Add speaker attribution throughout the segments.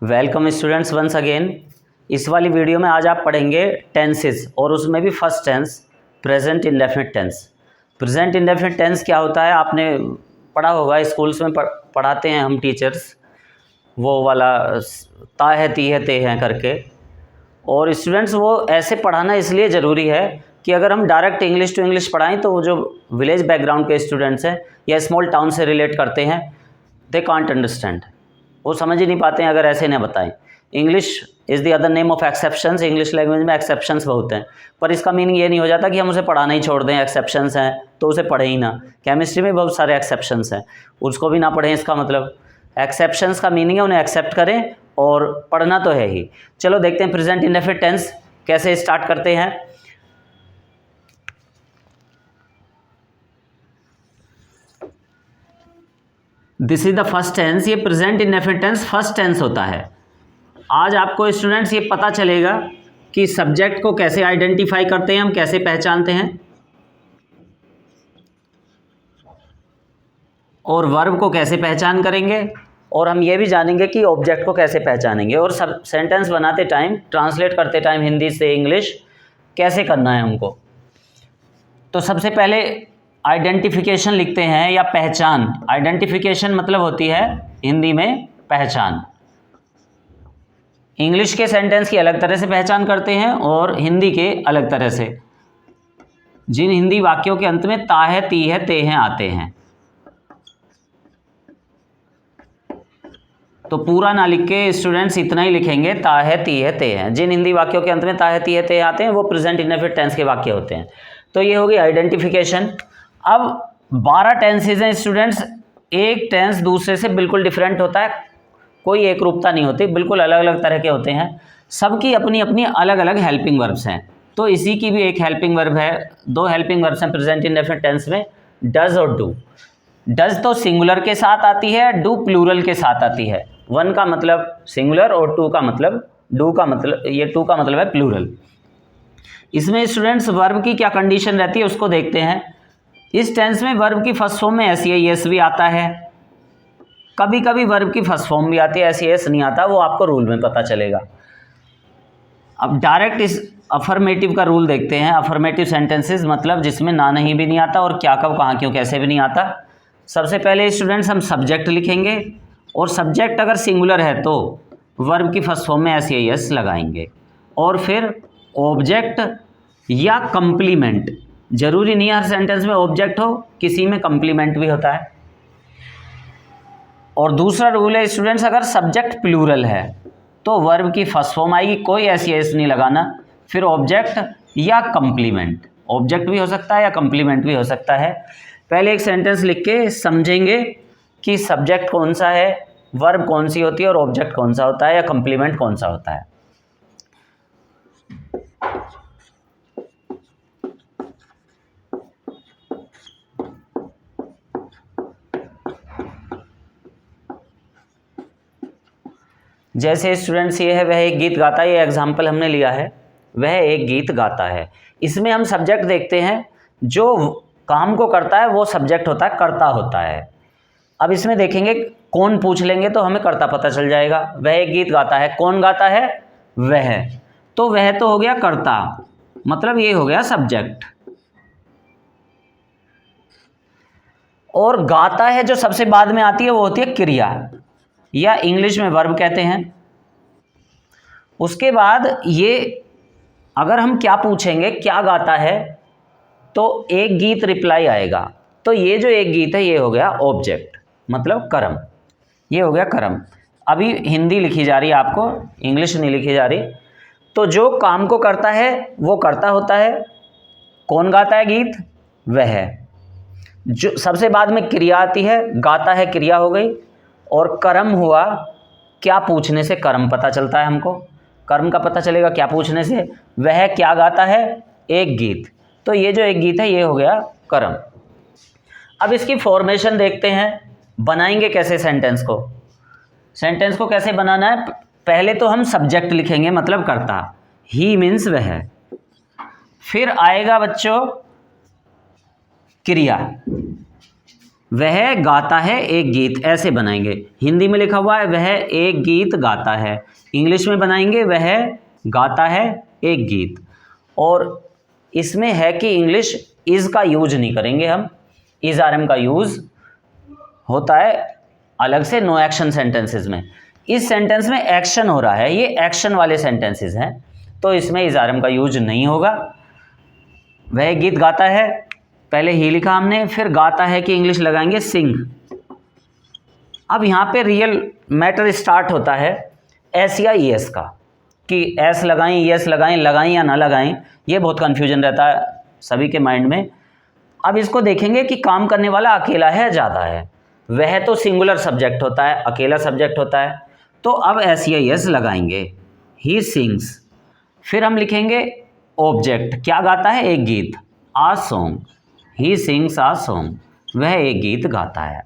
Speaker 1: Welcome students once again. इस वाली video में आज आप पढ़ेंगे टेंसेस और उसमें भी first tense present indefinite tense. Present indefinite tense क्या होता है आपने पढ़ा होगा, स्कूल्स में पढ़ाते हैं हम टीचर्स, वो वाला ता है ती है ते हैं करके। और स्टूडेंट्स वो ऐसे पढ़ाना इसलिए ज़रूरी है कि अगर हम डायरेक्ट इंग्लिश टू इंग्लिश पढ़ाएं तो वो जो विलेज बैकग्राउंड के स्टूडेंट्स हैं या स्मॉल टाउन से रिलेट करते हैं, दे कांट अंडरस्टैंड, वो समझ ही नहीं पाते हैं अगर ऐसे ना बताएं। English is the other name of exceptions. English language में एक्सेप्शंस बहुत हैं, पर इसका मीनिंग ये नहीं हो जाता कि हम उसे पढ़ाना ही छोड़ दें, एक्सेप्शंस हैं तो उसे पढ़े ही ना। केमिस्ट्री में बहुत सारे एक्सेप्शंस हैं, उसको भी ना पढ़ें, इसका मतलब एक्सेप्शंस का मीनिंग है उन्हें एक्सेप्ट करें और पढ़ना तो है ही। चलो देखते हैं प्रेजेंट इंडेफिनिट टेंस कैसे स्टार्ट करते हैं। This is the first tense. ये present indefinite tense first tense होता है। आज आपको स्टूडेंट्स ये पता चलेगा कि सब्जेक्ट को कैसे आइडेंटिफाई करते हैं, हम कैसे पहचानते हैं, और वर्ब को कैसे पहचान करेंगे, और हम ये भी जानेंगे कि ऑब्जेक्ट को कैसे पहचानेंगे, और सब सेंटेंस बनाते टाइम, ट्रांसलेट करते टाइम हिंदी से इंग्लिश कैसे करना है हमको। तो सबसे पहले आइडेंटिफिकेशन लिखते हैं या पहचान। आइडेंटिफिकेशन मतलब होती है हिंदी में पहचान। इंग्लिश के सेंटेंस की अलग तरह से पहचान करते हैं और हिंदी के अलग तरह से। जिन हिंदी वाक्यों के अंत में ता है ती है ते हैं आते हैं, तो पूरा ना लिख के स्टूडेंट्स इतना ही लिखेंगे ता है ती है ते हैं। जिन हिंदी वाक्यों के अंत में ता है ती है ते आते हैं वो प्रेजेंट इंडेफिनिट टेंस के वाक्य होते हैं। तो ये होगी आइडेंटिफिकेशन। अब 12 टेंसेज हैं स्टूडेंट्स, एक टेंस दूसरे से बिल्कुल डिफरेंट होता है, कोई एक रूपता नहीं होती, बिल्कुल अलग अलग तरह के होते हैं, सबकी अपनी अपनी अलग अलग हेल्पिंग वर्ब्स हैं। तो इसी की भी एक हेल्पिंग वर्ब है, दो हेल्पिंग वर्ब्स हैं प्रेजेंट इंडेफिनिट टेंस में, डज और डू। डज तो सिंगुलर के साथ आती है, डू प्लूरल के साथ आती है। वन का मतलब सिंगुलर और टू का मतलब डू का मतलब, ये टू का मतलब है प्लूरल। इसमें स्टूडेंट्स वर्ब की क्या कंडीशन रहती है उसको देखते हैं। इस टेंस में वर्ब की फर्स्ट फॉर्म में एस एस भी आता है, कभी कभी वर्ब की फर्स्ट फॉर्म भी आती है, एस एस नहीं आता, वो आपको रूल में पता चलेगा। अब डायरेक्ट इस अफर्मेटिव का रूल देखते हैं। अफर्मेटिव सेंटेंसेस मतलब जिसमें ना नहीं भी नहीं आता और क्या कब कहाँ क्यों कैसे भी नहीं आता। सबसे पहले स्टूडेंट्स हम सब्जेक्ट लिखेंगे, और सब्जेक्ट अगर सिंगुलर है तो वर्ब की फर्स्ट फॉर्म में एस लगाएंगे, और फिर ऑब्जेक्ट या कंप्लीमेंट। जरूरी नहीं है हर सेंटेंस में ऑब्जेक्ट हो, किसी में कंप्लीमेंट भी होता है। और दूसरा रूल है स्टूडेंट्स, अगर सब्जेक्ट प्लूरल है तो वर्ब की फर्स्ट फॉर्म आएगी, कोई एस नहीं लगाना, फिर ऑब्जेक्ट या कंप्लीमेंट। ऑब्जेक्ट भी हो सकता है या कंप्लीमेंट भी हो सकता है। पहले एक सेंटेंस लिख के समझेंगे कि सब्जेक्ट कौन सा है, वर्ब कौन सी होती है, और ऑब्जेक्ट कौन सा होता है या कंप्लीमेंट कौन सा होता है। जैसे स्टूडेंट्स ये है, वह एक गीत गाता है, ये एग्जाम्पल हमने लिया है, वह एक गीत गाता है। इसमें हम सब्जेक्ट देखते हैं, जो काम को करता है वो सब्जेक्ट होता है, कर्ता होता है। अब इसमें देखेंगे कौन पूछ लेंगे तो हमें कर्ता पता चल जाएगा। वह एक गीत गाता है, कौन गाता है, वह, तो वह तो हो गया कर्ता, मतलब ये हो गया सब्जेक्ट। और गाता है जो सबसे बाद में आती है वो होती है क्रिया, या इंग्लिश में वर्ब कहते हैं। उसके बाद ये अगर हम क्या पूछेंगे क्या गाता है तो एक गीत रिप्लाई आएगा, तो ये जो एक गीत है ये हो गया ऑब्जेक्ट, मतलब कर्म, ये हो गया कर्म। अभी हिंदी लिखी जा रही है आपको, इंग्लिश नहीं लिखी जा रही। तो जो काम को करता है वो कर्ता होता है, कौन गाता है गीत, वह। जो सबसे बाद में क्रिया आती है, गाता है क्रिया हो गई, और कर्म हुआ, क्या पूछने से कर्म पता चलता है हमको, कर्म का पता चलेगा क्या पूछने से, वह क्या गाता है, एक गीत, तो ये जो एक गीत है ये हो गया कर्म। अब इसकी फॉर्मेशन देखते हैं, बनाएंगे कैसे सेंटेंस को। सेंटेंस को कैसे बनाना है, पहले तो हम सब्जेक्ट लिखेंगे, मतलब कर्ता, ही मीन्स वह, फिर आएगा बच्चों क्रिया, वह गाता है एक गीत, ऐसे बनाएंगे। हिंदी में लिखा हुआ है वह एक गीत गाता है, इंग्लिश में बनाएंगे वह गाता है एक गीत। और इसमें है कि इंग्लिश इज़ का यूज नहीं करेंगे हम, इज़ आर एम का यूज़ होता है अलग से नो एक्शन सेंटेंसेस में। इस सेंटेंस में एक्शन हो रहा है, ये एक्शन वाले सेंटेंसेस हैं, तो इसमें इज़ आर एम का यूज नहीं होगा। वह गीत गाता है, पहले ही लिखा हमने, फिर गाता है कि इंग्लिश लगाएंगे सिंग। अब यहाँ पे रियल मैटर स्टार्ट होता है एस या ई एस का, कि एस लगाएं, यस लगाएं, लगाएं या ना लगाएं, ये बहुत कन्फ्यूजन रहता है सभी के माइंड में। अब इसको देखेंगे कि काम करने वाला अकेला है ज़्यादा है। वह तो सिंगुलर सब्जेक्ट होता है, अकेला सब्जेक्ट होता है, तो अब एस या यस लगाएंगे, ही सिंग्स। फिर हम लिखेंगे ऑब्जेक्ट, क्या गाता है एक गीत, आ song, he sings uh song, वह एक गीत गाता है।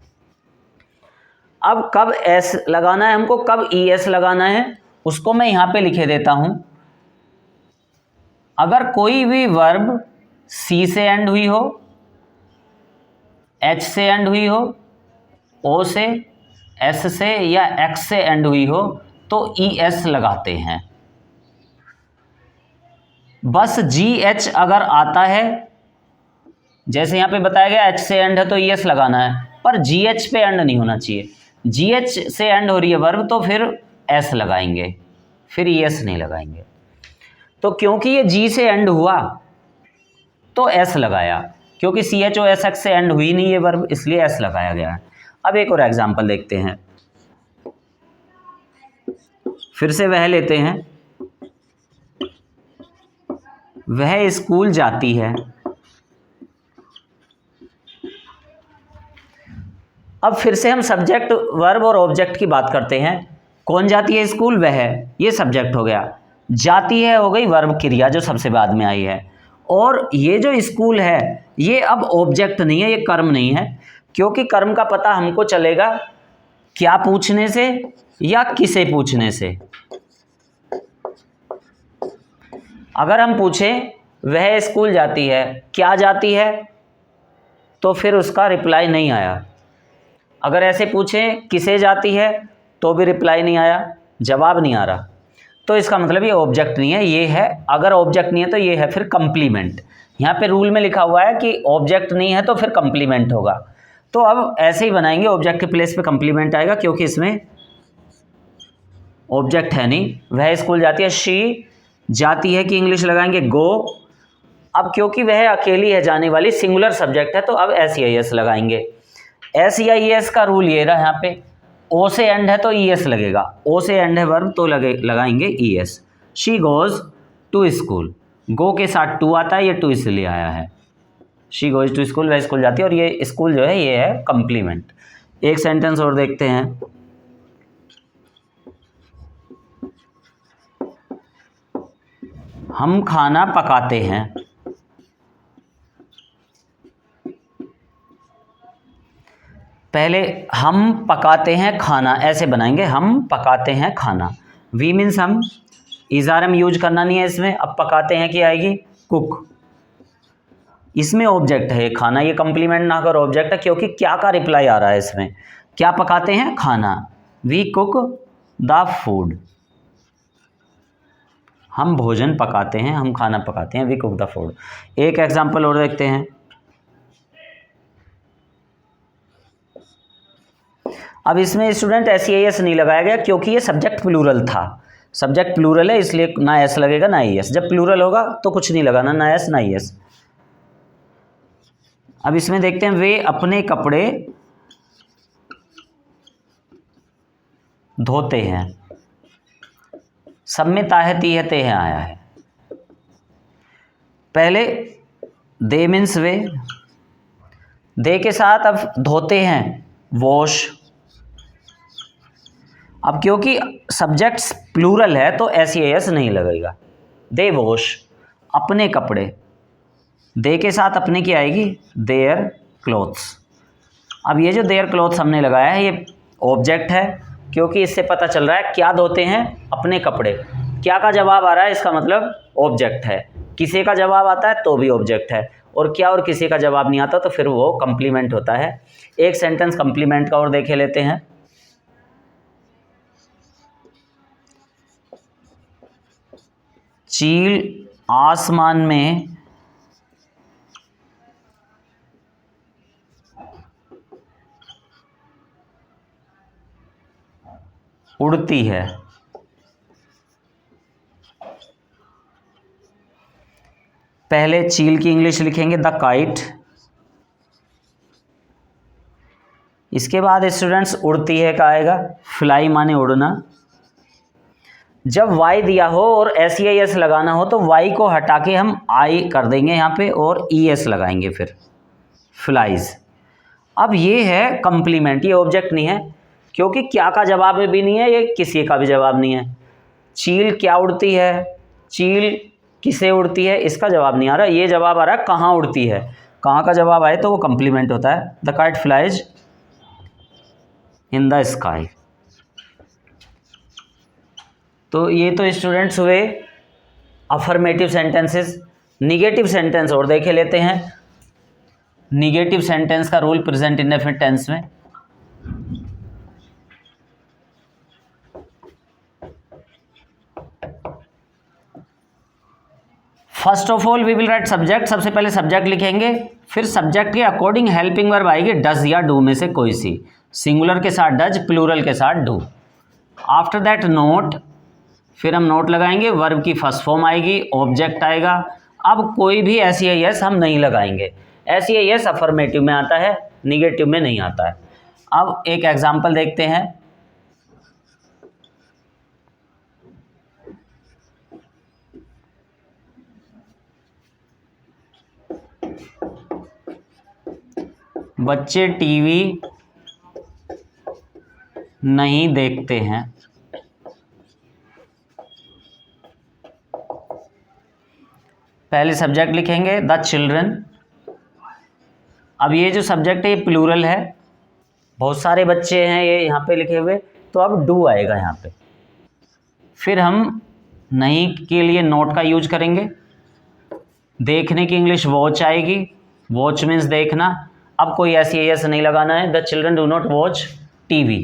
Speaker 1: अब कब एस लगाना है हमको, कब ई एस लगाना है, उसको मैं यहाँ पे लिखे देता हूँ। अगर कोई भी वर्ब सी से एंड हुई हो, एच से एंड हुई हो, ओ से, एस से या एक्स से एंड हुई हो, तो ई एस लगाते हैं। बस जी एच अगर आता है, जैसे यहाँ पे बताया गया एच से एंड है तो ई एस लगाना है, पर जी एच पे एंड नहीं होना चाहिए। जी एच से एंड हो रही है वर्ब तो फिर एस लगाएंगे, फिर ई एस नहीं लगाएंगे। तो क्योंकि ये जी से एंड हुआ तो एस लगाया, क्योंकि C H O S X से एंड हुई नहीं है वर्ब, इसलिए एस लगाया गया है। अब एक और एग्जाम्पल देखते हैं, फिर से वह लेते हैं, वह स्कूल जाती है। अब फिर से हम सब्जेक्ट, वर्ब और ऑब्जेक्ट की बात करते हैं। कौन जाती है स्कूल, वह, ये सब्जेक्ट हो गया। जाती है हो गई वर्ब क्रिया जो सबसे बाद में आई है। और ये जो स्कूल है ये अब ऑब्जेक्ट नहीं है, ये कर्म नहीं है, क्योंकि कर्म का पता हमको चलेगा क्या पूछने से या किसे पूछने से। अगर हम पूछें वह स्कूल जाती है, क्या जाती है, तो फिर उसका रिप्लाई नहीं आया। अगर ऐसे पूछें किसे जाती है तो भी रिप्लाई नहीं आया, जवाब नहीं आ रहा, तो इसका मतलब ये ऑब्जेक्ट नहीं है, ये है, अगर ऑब्जेक्ट नहीं है तो ये है फिर कंप्लीमेंट। यहाँ पे रूल में लिखा हुआ है कि ऑब्जेक्ट नहीं है तो फिर कंप्लीमेंट होगा। तो अब ऐसे ही बनाएंगे, ऑब्जेक्ट के प्लेस पे कंप्लीमेंट आएगा, क्योंकि इसमें ऑब्जेक्ट है नहीं। वह स्कूल जाती है, शी जाती है कि इंग्लिश लगाएंगे गो। अब क्योंकि वह अकेली है जाने वाली, सिंगुलर सब्जेक्ट है, तो अब एस या एस लगाएंगे। एस या ई एस का रूल ये रहा, यहाँ पे ओ से एंड है तो ई एस लगेगा, ओ से एंड है वर्ब तो लगाएंगे E S. She goes to school, go के साथ टू आता है, ये टू इसलिए आया है। शी गोज टू स्कूल, वह स्कूल जाती है, और ये स्कूल जो है ये है कंप्लीमेंट। एक सेंटेंस और देखते हैं, हम खाना पकाते हैं। पहले हम पकाते हैं खाना, ऐसे बनाएंगे, हम पकाते हैं खाना। वी मीन्स हम, इज़ आर एम यूज करना नहीं है इसमें। अब पकाते हैं की आएगी कुक, इसमें ऑब्जेक्ट है खाना, ये कंप्लीमेंट ना कर ऑब्जेक्ट है, क्योंकि क्या का रिप्लाई आ रहा है इसमें, क्या पकाते हैं खाना। वी कुक द फूड, हम भोजन पकाते हैं, हम खाना पकाते हैं, वी कुक द फूड। एक एग्जाम्पल और देखते हैं, अब इसमें स्टूडेंट एस या एस नहीं लगाया गया क्योंकि ये सब्जेक्ट प्लूरल था। सब्जेक्ट प्लूरल है इसलिए ना एस लगेगा ना ई एस। जब प्लूरल होगा तो कुछ नहीं लगाना, ना एस ना ई एस। अब इसमें देखते हैं, वे अपने कपड़े धोते हैं। सब में ताहती है ते हैं आया है। पहले दे मीन्स वे, दे के साथ अब धोते हैं वॉश। अब क्योंकि सब्जेक्ट्स प्लूरल है तो एस या एस नहीं लगेगा। दे वॉश अपने कपड़े, दे के साथ अपने की आएगी देयर क्लोथ्स। अब ये जो देयर क्लोथ्स हमने लगाया है ये ऑब्जेक्ट है, क्योंकि इससे पता चल रहा है क्या धोते हैं, अपने कपड़े। क्या का जवाब आ रहा है इसका मतलब ऑब्जेक्ट है, किसी का जवाब आता है तो भी ऑब्जेक्ट है। और क्या और किसी का जवाब नहीं आता तो फिर वो कंप्लीमेंट होता है। एक सेंटेंस कंप्लीमेंट का और देखे लेते हैं। चील आसमान में उड़ती है। पहले चील की इंग्लिश लिखेंगे द काइट। इसके बाद स्टूडेंट्स उड़ती है का आएगा फ्लाई माने उड़ना। जब वाई दिया हो और एस ई आई एस लगाना हो तो वाई को हटा के हम आई कर देंगे यहाँ पे और ई एस लगाएंगे फिर फ्लाइज। अब ये है कंप्लीमेंट, ये ऑब्जेक्ट नहीं है क्योंकि क्या का जवाब भी नहीं है, ये किसी का भी जवाब नहीं है। चील क्या उड़ती है, चील किसे उड़ती है, इसका जवाब नहीं आ रहा, ये जवाब आ रहा है कहाँ उड़ती है। कहाँ का जवाब आए तो वो कंप्लीमेंट होता है। The kite flies in the sky. तो ये तो स्टूडेंट्स हुए अफर्मेटिव सेंटेंसेस। निगेटिव सेंटेंस और देखे लेते हैं। निगेटिव सेंटेंस का रूल प्रेजेंट इंडेफिनिट टेंस में। First of all we will write subject. सबसे पहले सब्जेक्ट लिखेंगे, फिर सब्जेक्ट के अकॉर्डिंग हेल्पिंग वर्ब आएगी डज या डू में से कोई सी। सिंगुलर के साथ डज, प्लूरल के साथ डू। आफ्टर दैट नोट, फिर हम नोट लगाएंगे, वर्ब की फर्स्ट फॉर्म आएगी, ऑब्जेक्ट आएगा। अब कोई भी एस ई आई एस हम नहीं लगाएंगे। S E I S affirmative में आता है, निगेटिव में नहीं आता है। अब एक एग्जाम्पल देखते हैं। बच्चे टीवी नहीं देखते हैं। पहले सब्जेक्ट लिखेंगे द चिल्ड्रन। अब ये जो सब्जेक्ट है ये प्लूरल है, बहुत सारे बच्चे हैं ये यहाँ पे लिखे हुए, तो अब डू आएगा यहाँ पे। फिर हम नहीं के लिए नोट का यूज करेंगे। देखने की इंग्लिश वॉच आएगी, वॉच मीन्स देखना। अब कोई ऐसी एस नहीं लगाना है। The children do not watch TV.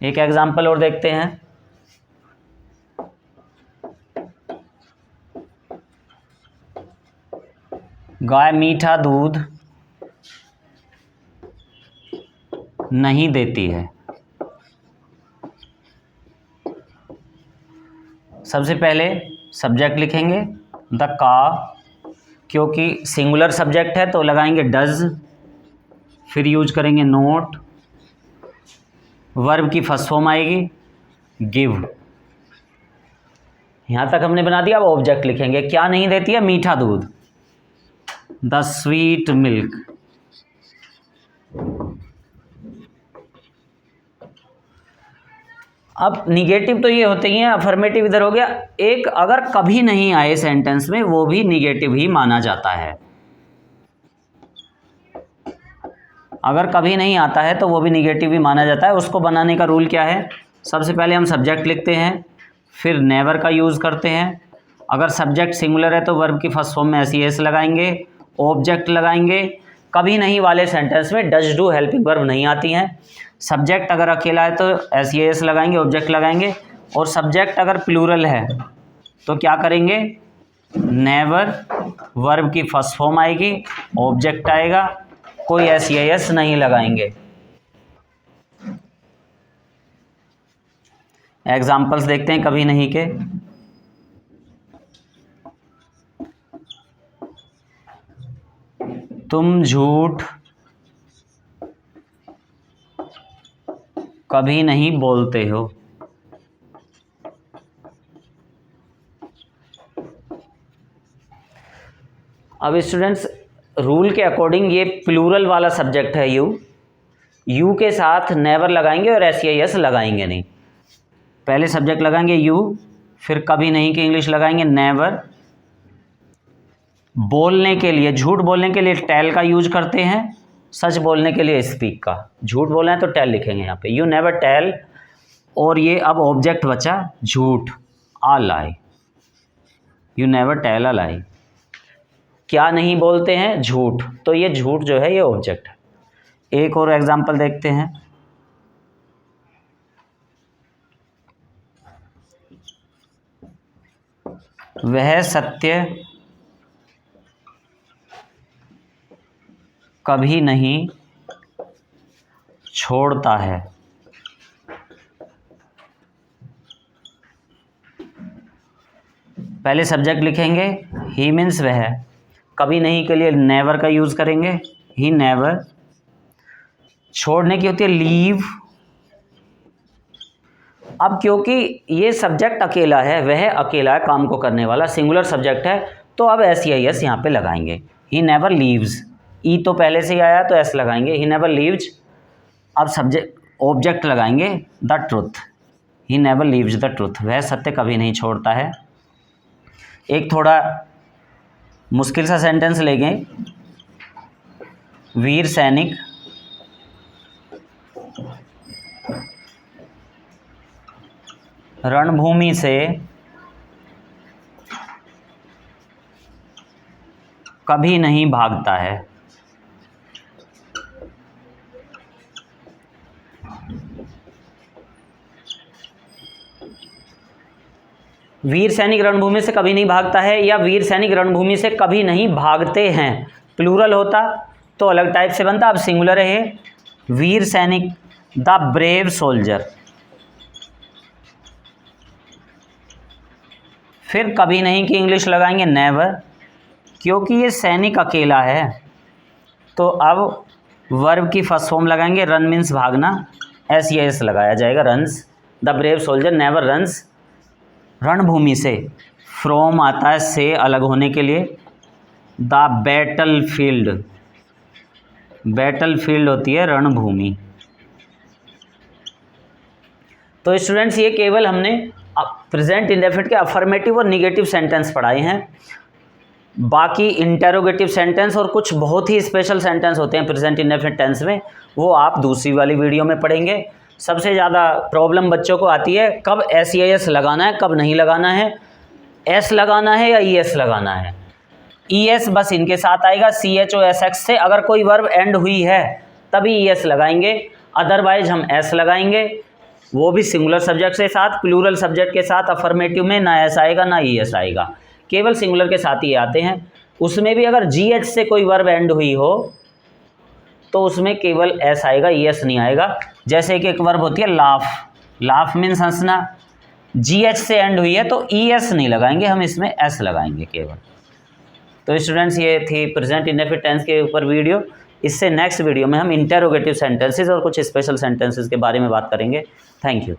Speaker 1: एक एग्जाम्पल और देखते हैं। गाय मीठा दूध नहीं देती है। सबसे पहले सब्जेक्ट लिखेंगे द का, क्योंकि सिंगुलर सब्जेक्ट है तो लगाएंगे डज। फिर यूज करेंगे नोट, वर्ब की फर्स्ट फॉर्म आएगी गिव। यहां तक हमने बना दिया। अब ऑब्जेक्ट लिखेंगे, क्या नहीं देती है, मीठा दूध, द स्वीट मिल्क। अब निगेटिव तो ये होते ही हैं, अफर्मेटिव इधर हो गया। एक अगर कभी नहीं आए सेंटेंस में वो भी निगेटिव ही माना जाता है। अगर कभी नहीं आता है तो वो भी निगेटिव ही माना जाता है। उसको बनाने का रूल क्या है, सबसे पहले हम सब्जेक्ट लिखते हैं, फिर नेवर का यूज़ करते हैं। अगर सब्जेक्ट सिंगुलर है तो वर्ब की फर्स्ट फॉर्म में एस ई एस लगाएंगे, ऑब्जेक्ट लगाएंगे। कभी नहीं वाले सेंटेंस में डज डू हेल्पिंग वर्ब नहीं आती हैं। सब्जेक्ट अगर अकेला है तो एस ई एस लगाएंगे, ऑब्जेक्ट लगाएंगे। और सब्जेक्ट अगर प्लूरल है तो क्या करेंगे, नेवर, वर्ब की फर्स्ट फॉर्म आएगी, ऑब्जेक्ट आएगा, कोई एस ई एस नहीं लगाएंगे। एग्जाम्पल्स देखते हैं कभी नहीं के। तुम झूठ कभी नहीं बोलते हो। अब स्टूडेंट्स रूल के अकॉर्डिंग ये प्लूरल वाला सब्जेक्ट है यू के साथ नेवर लगाएंगे और एस ई एस लगाएंगे नहीं। पहले सब्जेक्ट लगाएंगे यू, फिर कभी नहीं की इंग्लिश लगाएंगे नेवर। बोलने के लिए, झूठ बोलने के लिए टेल का यूज करते हैं, सच बोलने के लिए स्पीक का। झूठ बोलना है तो टेल लिखेंगे यहाँ पे, यू नेवर टेल। और ये अब ऑब्जेक्ट बचा झूठ, आ लाई, यू नेवर टेल अ लाई। क्या नहीं बोलते हैं? झूठ। तो ये झूठ जो है ये ऑब्जेक्ट है। एक और एग्जांपल देखते हैं। वह सत्य कभी नहीं छोड़ता है। पहले सब्जेक्ट लिखेंगे, ही मीन्स वह, कभी नहीं के लिए नेवर का यूज़ करेंगे, ही नेवर। छोड़ने की होती है लीव। अब क्योंकि ये सब्जेक्ट अकेला है, वह अकेला है काम को करने वाला, सिंगुलर सब्जेक्ट है, तो अब एस या एस यहाँ पे लगाएंगे। ही नेवर लीव्स, ई तो पहले से ही आया तो एस लगाएंगे। ही नेवर लीव्स, अब सब्जेक्ट ऑब्जेक्ट लगाएंगे the truth. He never leaves the truth, वह सत्य कभी नहीं छोड़ता है। एक थोड़ा मुश्किल सा सेंटेंस लेंगे। वीर सैनिक रणभूमि से कभी नहीं भागता है। वीर सैनिक रणभूमि से कभी नहीं भागता है, या वीर सैनिक रणभूमि से कभी नहीं भागते हैं। प्लूरल होता तो अलग टाइप से बनता, अब सिंगुलर है। वीर सैनिक द ब्रेव सोल्जर। फिर कभी नहीं की इंग्लिश लगाएंगे नेवर, क्योंकि ये सैनिक अकेला है तो अब वर्ब की फर्स्ट फॉर्म लगाएंगे, रन मीन्स भागना, एस या एस लगाया जाएगा, runs. The brave soldier never runs रणभूमि से। फ्रॉम आता है से अलग होने के लिए। The battle field, battle field होती है रणभूमि। तो स्टूडेंट्स ये केवल हमने प्रेजेंट इंडेफिनिट के अफर्मेटिव और निगेटिव सेंटेंस पढ़ाए हैं। बाकी इंटेरोगेटिव सेंटेंस और कुछ बहुत ही स्पेशल सेंटेंस होते हैं प्रेजेंट इंडेफिनिट टेंस में, वो आप दूसरी वाली वीडियो में पढ़ेंगे। सबसे ज़्यादा प्रॉब्लम बच्चों को आती है कब एस या एस लगाना है, कब नहीं लगाना है, एस लगाना है या ई एस लगाना है। ई एस बस इनके साथ आएगा, C H O S X से अगर कोई वर्ब एंड हुई है तभी ई एस लगाएंगे, अदरवाइज हम एस लगाएंगे, वो भी सिंगुलर सब्जेक्ट के साथ। प्लूरल सब्जेक्ट के साथ अफर्मेटिव में ना एस आएगा ना ई एस आएगा, केवल सिंगुलर के साथ ही आते हैं। उसमें भी अगर जी एच से कोई वर्ब एंड हुई हो तो उसमें केवल एस आएगा, ई एस नहीं आएगा। जैसे कि एक वर्ब होती है लाफ, लाफ मीन्स हंसना, जी एच से एंड हुई है तो ई एस नहीं लगाएंगे, हम इसमें एस लगाएंगे केवल। तो स्टूडेंट्स ये थी प्रेजेंट इंडेफिनिट टेंस के ऊपर वीडियो। इससे नेक्स्ट वीडियो में हम इंटेरोगेटिव सेंटेंसेस और कुछ स्पेशल सेंटेंसेस के बारे में बात करेंगे। Thank you.